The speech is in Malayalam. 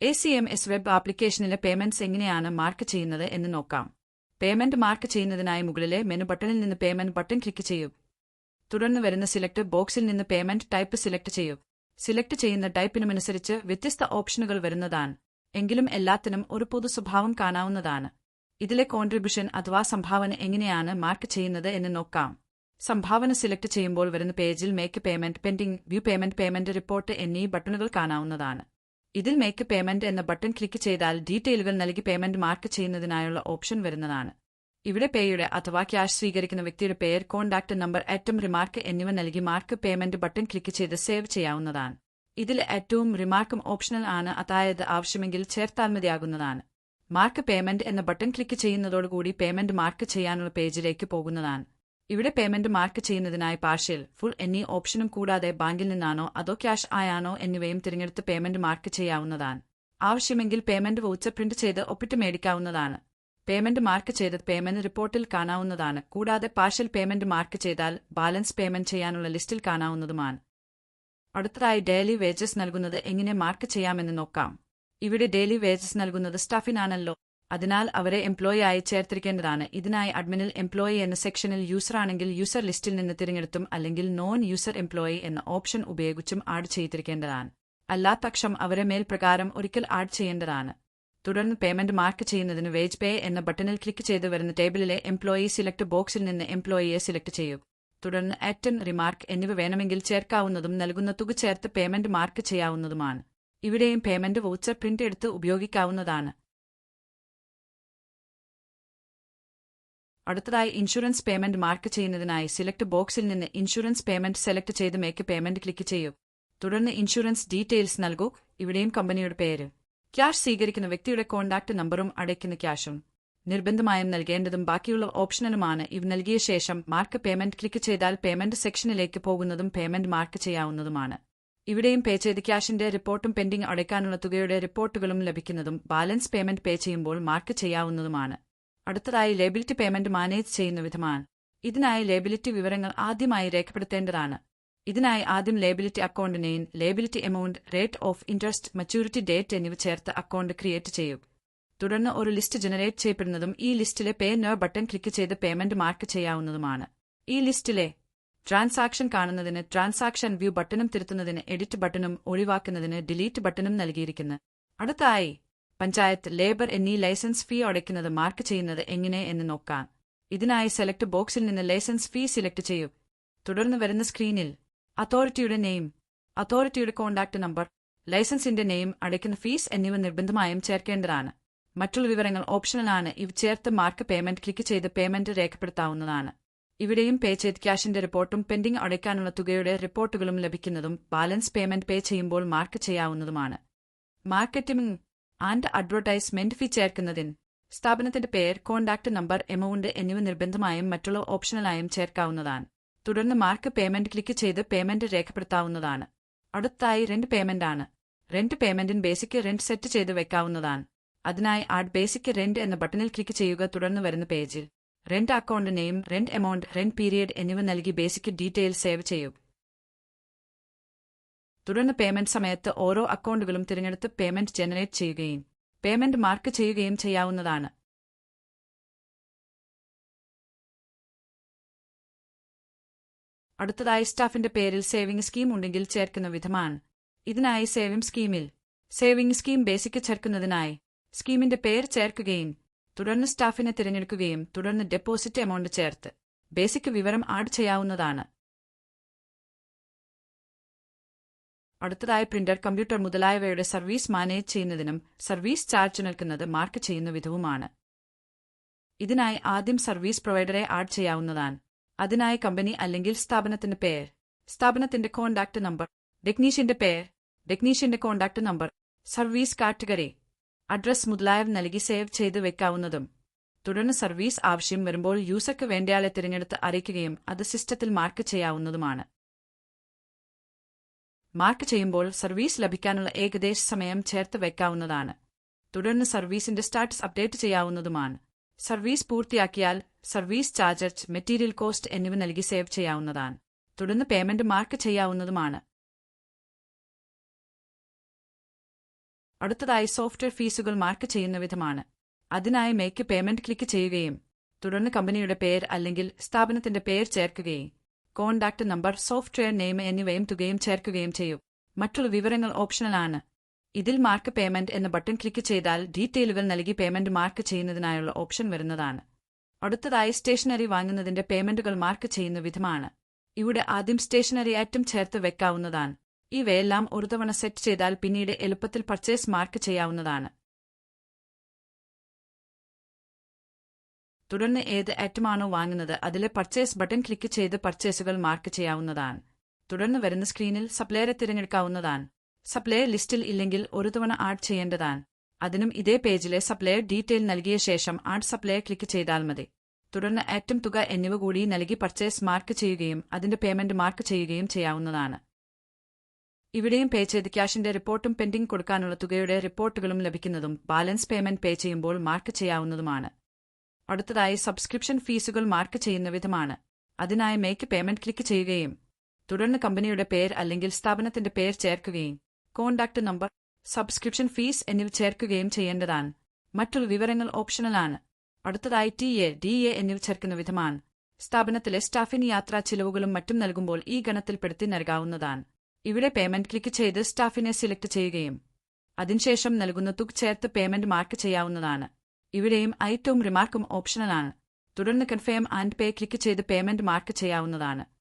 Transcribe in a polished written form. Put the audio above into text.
ACMS വെബ് ആപ്ലിക്കേഷനിലെ പേയ്മെന്റ്സ് എങ്ങനെയാണ് മാർക്ക് ചെയ്യുന്നത് എന്ന് നോക്കാം. പേയ്മെന്റ് മാർക്ക് ചെയ്യുന്നതിനായി മുകളിലെ മെനു ബട്ടണിൽ നിന്ന് പേയ്മെന്റ് ബട്ടൺ ക്ലിക്ക് ചെയ്യൂ. തുടർന്ന് വരുന്ന സിലക്ട് ബോക്സിൽ നിന്ന് പേയ്മെന്റ് ടൈപ്പ് സിലക്ട് ചെയ്യൂ. സിലക്ട് ചെയ്യുന്ന ടൈപ്പിനുമനുസരിച്ച് വ്യത്യസ്ത ഓപ്ഷനുകൾ വരുന്നതാണ്. എങ്കിലും എല്ലാത്തിനും ഒരു പൊതു സ്വഭാവം കാണാവുന്നതാണ്. ഇതിലെ കോൺട്രിബ്യൂഷൻ അഥവാ സംഭാവന എങ്ങനെയാണ് മാർക്ക് ചെയ്യുന്നത് എന്ന് നോക്കാം. സംഭാവന സിലക്ട് ചെയ്യുമ്പോൾ വരുന്ന പേജിൽ make payment, pending, view payment, payment report എന്നീ ബട്ടണുകൾ കാണാവുന്നതാണ്. ഇതിൽ മേക്ക് പേയ്മെന്റ് എന്ന ബട്ടൺ ക്ലിക്ക് ചെയ്താൽ ഡീറ്റെയിലുകൾ നൽകി പേയ്മെന്റ് മാർക്ക് ചെയ്യുന്നതിനായുള്ള ഓപ്ഷൻ വരുന്നതാണ്. ഇവിടെ പേയുടെ അഥവാ ക്യാഷ് സ്വീകരിക്കുന്ന വ്യക്തിയുടെ പേര്, കോൺടാക്ട് നമ്പർ, അറ്റം, റിമാർക്ക് എന്നിവ നൽകി മാർക്ക് പേയ്മെന്റ് ബട്ടൺ ക്ലിക്ക് ചെയ്ത് സേവ് ചെയ്യാവുന്നതാണ്. ഇതിൽ അറ്റവും റിമാർക്കും ഓപ്ഷണൽ ആണ്, അതായത് ആവശ്യമെങ്കിൽ ചേർത്താൽ മതിയാകുന്നതാണ്. മാർക്ക് പേയ്മെന്റ് എന്ന ബട്ടൺ ക്ലിക്ക് ചെയ്യുന്നതോടുകൂടി പേയ്മെന്റ് മാർക്ക് ചെയ്യാനുള്ള പേജിലേക്ക് പോകുന്നതാണ്. ഇവിടെ പേയ്മെന്റ് മാർക്ക് ചെയ്യുന്നതിനായി പാർഷ്യൽ, ഫുൾ എന്നീ ഓപ്ഷനും കൂടാതെ ബാങ്കിൽ നിന്നാണോ അതോ ക്യാഷ് ആയാണോ എന്നിവയും തിരഞ്ഞെടുത്ത് പേയ്മെന്റ് മാർക്ക് ചെയ്യാവുന്നതാണ്. ആവശ്യമെങ്കിൽ പേയ്മെന്റ് വൗച്ചർ പ്രിന്റ് ചെയ്ത് ഒപ്പിട്ട് മേടിക്കാവുന്നതാണ്. പേയ്മെന്റ് മാർക്ക് ചെയ്തത് പേയ്മെന്റ് റിപ്പോർട്ടിൽ കാണാവുന്നതാണ്. കൂടാതെ പാർഷ്യൽ പേയ്മെന്റ് മാർക്ക് ചെയ്താൽ ബാലൻസ് പേയ്മെന്റ് ചെയ്യാനുള്ള ലിസ്റ്റിൽ കാണാവുന്നതുമാണ്. അടുത്തതായി ഡെയിലി വേജസ് നൽകുന്നത് എങ്ങനെ മാർക്ക് ചെയ്യാമെന്ന് നോക്കാം. ഇവിടെ ഡെയിലി വേജസ് നൽകുന്നത് സ്റ്റാഫിനാണല്ലോ, അതിനാൽ അവരെ എംപ്ലോയി ആയി ചേർത്തിരിക്കേണ്ടതാണ്. ഇതിനായി അഡ്മിനിൽ എംപ്ലോയി എന്ന സെക്ഷനിൽ യൂസറാണെങ്കിൽ യൂസർ ലിസ്റ്റിൽ നിന്ന് തിരഞ്ഞെടുത്തും അല്ലെങ്കിൽ നോൺ യൂസർ എംപ്ലോയി എന്ന ഓപ്ഷൻ ഉപയോഗിച്ചും ആഡ് ചെയ്തിരിക്കേണ്ടതാണ്. അല്ലാത്തപക്ഷം അവരെ മേൽപ്രകാരം ഒരിക്കൽ ആഡ് ചെയ്യേണ്ടതാണ്. തുടർന്ന് പേയ്മെന്റ് മാർക്ക് ചെയ്യുന്നതിന് വേജ് പേ എന്ന ബട്ടണിൽ ക്ലിക്ക് ചെയ്ത് വരുന്ന ടേബിളിലെ എംപ്ലോയി സിലക്ട് ബോക്സിൽ നിന്ന് എംപ്ലോയിയെ സിലക്ട് ചെയ്യൂ. തുടർന്ന് അറ്റം, റിമാർക്ക് എന്നിവ വേണമെങ്കിൽ ചേർക്കാവുന്നതും നൽകുന്ന തുക ചേർത്ത് പേയ്മെന്റ് മാർക്ക് ചെയ്യാവുന്നതുമാണ്. ഇവിടെയും പേയ്മെന്റ് വൗച്ചർ പ്രിന്റ് എടുത്ത് ഉപയോഗിക്കാവുന്നതാണ്. അടുത്തതായി ഇൻഷുറൻസ് പേയ്മെന്റ് മാർക്ക് ചെയ്യുന്നതിനായി സിലക്ട് ബോക്സിൽ നിന്ന് ഇൻഷുറൻസ് പേയ്മെന്റ് സെലക്ട് ചെയ്ത് മേക്ക് പേയ്മെന്റ് ക്ലിക്ക് ചെയ്യൂ. തുടർന്ന് ഇൻഷുറൻസ് ഡീറ്റെയിൽസ് നൽകൂ. ഇവിടെയും കമ്പനിയുടെ പേര്, ക്യാഷ് സ്വീകരിക്കുന്ന വ്യക്തിയുടെ കോൺടാക്ട് നമ്പറും അടയ്ക്കുന്ന ക്യാഷും നിർബന്ധമായും നൽകേണ്ടതും ബാക്കിയുള്ള ഓപ്ഷനുമാണ്. ഇവ നൽകിയ ശേഷം മാർക്ക് പേയ്മെന്റ് ക്ലിക്ക് ചെയ്താൽ പേയ്മെന്റ് സെക്ഷനിലേക്ക് പോകുന്നതും പേയ്മെന്റ് മാർക്ക് ചെയ്യാവുന്നതുമാണ്. ഇവിടെയും പേ ചെയ്ത ക്യാഷിന്റെ റിപ്പോർട്ടും പെൻഡിംഗ് അടയ്ക്കാനുള്ള തുകയുടെ റിപ്പോർട്ടുകളും ലഭിക്കുന്നതും ബാലൻസ് പേയ്മെന്റ് പേ ചെയ്യുമ്പോൾ മാർക്ക് ചെയ്യാവുന്നതുമാണ്. അടുത്തതായി ലേബിലിറ്റി പേയ്മെന്റ് മാനേജ് ചെയ്യുന്ന വിധമാണ്. ഇതിനായി ലേബിലിറ്റി വിവരങ്ങൾ ആദ്യമായി രേഖപ്പെടുത്തേണ്ടതാണ്. ഇതിനായി ആദ്യം liability account name, liability amount, rate of interest, maturity date എന്നിവ ചേർത്ത് അക്കൗണ്ട് ക്രിയേറ്റ് ചെയ്യൂ. തുടർന്ന് ഒരു ലിസ്റ്റ് ജനറേറ്റ് ചെയ്യപ്പെടുന്നതും ഈ ലിസ്റ്റിലെ പേ നൗ ബട്ടൺ ക്ലിക്ക് ചെയ്ത് പേയ്മെന്റ് മാർക്ക് ചെയ്യാവുന്നതുമാണ്. ഈ ലിസ്റ്റിലെ ട്രാൻസാക്ഷൻ കാണുന്നതിന് ട്രാൻസാക്ഷൻ വ്യൂ ബട്ടണും തിരുത്തുന്നതിന് എഡിറ്റ് ബട്ടണും ഒഴിവാക്കുന്നതിന് ഡിലീറ്റ് ബട്ടണും നൽകിയിരിക്കുന്നു. അടുത്തായി പഞ്ചായത്ത്, ലേബർ എന്നീ ലൈസൻസ് ഫീ അടയ്ക്കുന്നത് മാർക്ക് ചെയ്യുന്നത് എങ്ങനെ എന്ന് നോക്കാം. ഇതിനായി സെലക്ട് ബോക്സിൽ നിന്ന് ലൈസൻസ് ഫീ സിലക്ട് ചെയ്യൂ. തുടർന്ന് വരുന്ന സ്ക്രീനിൽ അതോറിറ്റിയുടെ നെയിം, അതോറിറ്റിയുടെ കോൺടാക്ട് നമ്പർ, ലൈസൻസിന്റെ നെയിം, അടയ്ക്കുന്ന ഫീസ് എന്നിവ നിർബന്ധമായും ചേർക്കേണ്ടതാണ്. മറ്റുള്ള വിവരങ്ങൾ ഓപ്ഷണലാണ്. ഇവ ചേർത്ത് മാർക്ക് പേയ്മെന്റ് ക്ലിക്ക് ചെയ്ത് പേയ്മെന്റ് രേഖപ്പെടുത്താവുന്നതാണ്. ഇവിടെയും പേ ചെയ്ത് ക്യാഷിന്റെ റിപ്പോർട്ടും പെൻഡിംഗ് അടയ്ക്കാനുള്ള തുകയുടെ റിപ്പോർട്ടുകളും ലഭിക്കുന്നതും ബാലൻസ് പേയ്മെന്റ് പേ ചെയ്യുമ്പോൾ മാർക്ക് ചെയ്യാവുന്നതുമാണ്. മാർക്കറ്റിംഗ് ആൻഡ് അഡ്വർടൈസ്മെന്റ് ഫീ ചേർക്കുന്നതിന് സ്ഥാപനത്തിന്റെ പേര്, കോൺടാക്ട് നമ്പർ, എമൗണ്ട് എന്നിവ നിർബന്ധമായും മറ്റുള്ള ഓപ്ഷണലായും ചേർക്കാവുന്നതാണ്. തുടർന്ന് മാർക്ക് പേയ്മെന്റ് ക്ലിക്ക് ചെയ്ത് പേയ്മെന്റ് രേഖപ്പെടുത്താവുന്നതാണ്. അടുത്തായി റെന്റ് പേയ്മെന്റ് ആണ്. റെന്റ് പേയ്മെന്റിന് ബേസിക് റെന്റ് സെറ്റ് ചെയ്ത് വെക്കാവുന്നതാണ്. അതിനായി ആഡ് ബേസിക് റെന്റ് എന്ന ബട്ടണിൽ ക്ലിക്ക് ചെയ്യുക. തുടർന്ന് വരുന്ന പേജിൽ rent account name, rent amount, rent period എന്നിവ നൽകി ബേസിക് ഡീറ്റെയിൽ സേവ് ചെയ്യൂ. തുടർന്ന് പേയ്മെന്റ് സമയത്ത് ഓരോ അക്കൗണ്ടുകളും തിരഞ്ഞെടുത്ത് പേയ്മെന്റ് ജനറേറ്റ് ചെയ്യുകയും പേയ്മെന്റ് മാർക്ക് ചെയ്യുകയും ചെയ്യാവുന്നതാണ്. അടുത്തതായി സ്റ്റാഫിന്റെ പേരിൽ സേവിംഗ് സ്കീം ഉണ്ടെങ്കിൽ ചേർക്കുന്ന വിധമാണ്. ഇതിനായി സേവിംഗ് സ്കീമിൽ സേവിംഗ് സ്കീം ബേസിക് ചേർക്കുന്നതിനായി സ്കീമിന്റെ പേര് ചേർക്കുകയും തുടർന്ന് സ്റ്റാഫിനെ തിരഞ്ഞെടുക്കുകയും തുടർന്ന് ഡെപ്പോസിറ്റ് എമൗണ്ട് ചേർത്ത് ബേസിക് വിവരം ആഡ് ചെയ്യാവുന്നതാണ്. അടുത്തതായി പ്രിന്റർ, കമ്പ്യൂട്ടർ മുതലായവയുടെ സർവീസ് മാനേജ് ചെയ്യുന്നതിനും സർവീസ് ചാർജ് നൽകുന്നത് മാർക്ക് ചെയ്യുന്ന വിധവുമാണ്. ഇതിനായി ആദ്യം സർവീസ് പ്രൊവൈഡറെ ആഡ് ചെയ്യാവുന്നതാണ്. അതിനായി കമ്പനി അല്ലെങ്കിൽ സ്ഥാപനത്തിന്റെ പേര്, സ്ഥാപനത്തിന്റെ കോൺടാക്ട് നമ്പർ, ടെക്നീഷ്യന്റെ പേര്, ടെക്നീഷ്യന്റെ contact number, service category, address മുതലായവ നൽകി സേവ് ചെയ്ത് വെക്കാവുന്നതും തുടർന്ന് സർവീസ് ആവശ്യം വരുമ്പോൾ യൂസർക്ക് വേണ്ടയാളെ തിരഞ്ഞെടുത്ത് അറിയിക്കുകയും അത് സിസ്റ്റത്തിൽ മാർക്ക് ചെയ്യാവുന്നതുമാണ്. മാർക്ക് ചെയ്യുമ്പോൾ സർവീസ് ലഭിക്കാനുള്ള ഏകദേശ സമയം ചേർത്ത് വെക്കാവുന്നതാണ്. തുടർന്ന് സർവീസിന്റെ സ്റ്റാറ്റസ് അപ്ഡേറ്റ് ചെയ്യാവുന്നതുമാണ്. സർവീസ് പൂർത്തിയാക്കിയാൽ സർവീസ് ചാർജ്, മെറ്റീരിയൽ കോസ്റ്റ് എന്നിവ നൽകി സേവ് ചെയ്യാവുന്നതാണ്. തുടർന്ന് പേയ്മെന്റ് മാർക്ക് ചെയ്യാവുന്നതുമാണ്. അടുത്തതായി സോഫ്റ്റ്വെയർ ഫീസുകൾ മാർക്ക് ചെയ്യുന്ന വിധമാണ്. അതിനായി മേക്ക് പേയ്മെന്റ് ക്ലിക്ക് ചെയ്യുകയും തുടർന്ന് കമ്പനിയുടെ പേര് അല്ലെങ്കിൽ സ്ഥാപനത്തിന്റെ പേര് ചേർക്കുകയും കോൺടാക്ട് നമ്പർ, സോഫ്റ്റ്വെയർ നെയിം എന്നിവയും തുകയും ചേർക്കുകയും ചെയ്യും. മറ്റുള്ള വിവരങ്ങൾ ഓപ്ഷണലാണ്. ഇതിൽ മാർക്ക് പേയ്മെന്റ് എന്ന ബട്ടൺ ക്ലിക്ക് ചെയ്താൽ ഡീറ്റെയിലുകൾ നൽകി പേയ്മെന്റ് മാർക്ക് ചെയ്യുന്നതിനായുള്ള ഓപ്ഷൻ വരുന്നതാണ്. അടുത്തതായി സ്റ്റേഷനറി വാങ്ങുന്നതിന്റെ പേയ്മെന്റുകൾ മാർക്ക് ചെയ്യുന്ന വിധമാണ്. ഇവിടെ ആദ്യം സ്റ്റേഷനറി ഐറ്റം ചേർത്ത് വെക്കാവുന്നതാണ്. ഇവയെല്ലാം ഒരു തവണ സെറ്റ് ചെയ്താൽ പിന്നീട് എളുപ്പത്തിൽ പർച്ചേസ് മാർക്ക് ചെയ്യാവുന്നതാണ്. തുടർന്ന് ഏത് ഐറ്റമാണോ വാങ്ങുന്നത് അതിലെ പർച്ചേസ് ബട്ടൺ ക്ലിക്ക് ചെയ്ത് പർച്ചേസുകൾ മാർക്ക് ചെയ്യാവുന്നതാണ്. തുടർന്ന് വരുന്ന സ്ക്രീനിൽ സപ്ലയറെ തിരഞ്ഞെടുക്കാവുന്നതാണ്. സപ്ലയർ ലിസ്റ്റിൽ ഇല്ലെങ്കിൽ ഒരു തവണ ആഡ് ചെയ്യേണ്ടതാണ്. അതിനും ഇതേ പേജിലെ സപ്ലയർ ഡീറ്റെയിൽ നൽകിയ ശേഷം ആഡ് സപ്ലയർ ക്ലിക്ക് ചെയ്താൽ മതി. തുടർന്ന് ഐറ്റം, തുക എന്നിവ കൂടി നൽകി പർച്ചേസ് മാർക്ക് ചെയ്യുകയും അതിന്റെ പേയ്മെന്റ് മാർക്ക് ചെയ്യുകയും ചെയ്യാവുന്നതാണ്. ഇവിടെയും പേ ചെയ്ത് ക്യാഷിന്റെ റിപ്പോർട്ടും പെൻഡിംഗ് കൊടുക്കാനുള്ള തുകയുടെ റിപ്പോർട്ടുകളും ലഭിക്കുന്നതും ബാലൻസ് പേയ്മെന്റ് പേ ചെയ്യുമ്പോൾ മാർക്ക് ചെയ്യാവുന്നതുമാണ്. അടുത്തതായി സബ്സ്ക്രിപ്ഷൻ ഫീസുകൾ മാർക്ക് ചെയ്യുന്ന വിധമാണ്. അതിനായി മേക്ക് പേയ്മെന്റ് ക്ലിക്ക് ചെയ്യുകയും തുടർന്ന് കമ്പനിയുടെ പേര് അല്ലെങ്കിൽ സ്ഥാപനത്തിന്റെ പേര് ചേർക്കുകയും കോൺടാക്ട് നമ്പർ, സബ്സ്ക്രിപ്ഷൻ ഫീസ് എന്നിവ ചേർക്കുകയും ചെയ്യേണ്ടതാണ്. മറ്റുള്ള വിവരങ്ങൾ ഓപ്ഷണലാണ്. അടുത്തതായി TA, DA എന്നിവ ചേർക്കുന്ന വിധമാണ്. സ്ഥാപനത്തിലെ സ്റ്റാഫിന് യാത്രാ ചിലവുകളും മറ്റും നൽകുമ്പോൾ ഈ ഗണത്തിൽപ്പെടുത്തി നൽകാവുന്നതാണ്. ഇവിടെ പേയ്മെന്റ് ക്ലിക്ക് ചെയ്ത് സ്റ്റാഫിനെ സിലക്ട് ചെയ്യുകയും അതിനുശേഷം നൽകുന്ന തുക ചേർത്ത് പേയ്മെന്റ് മാർക്ക് ചെയ്യാവുന്നതാണ്. ഇവിടെയും ഐറ്റവും റിമാർക്കും ഓപ്ഷണലാണ്. തുടർന്ന് കൺഫേം ആൻഡ് പേ ക്ലിക്ക് ചെയ്ത് പേയ്മെന്റ് മാർക്ക് ചെയ്യാവുന്നതാണ്.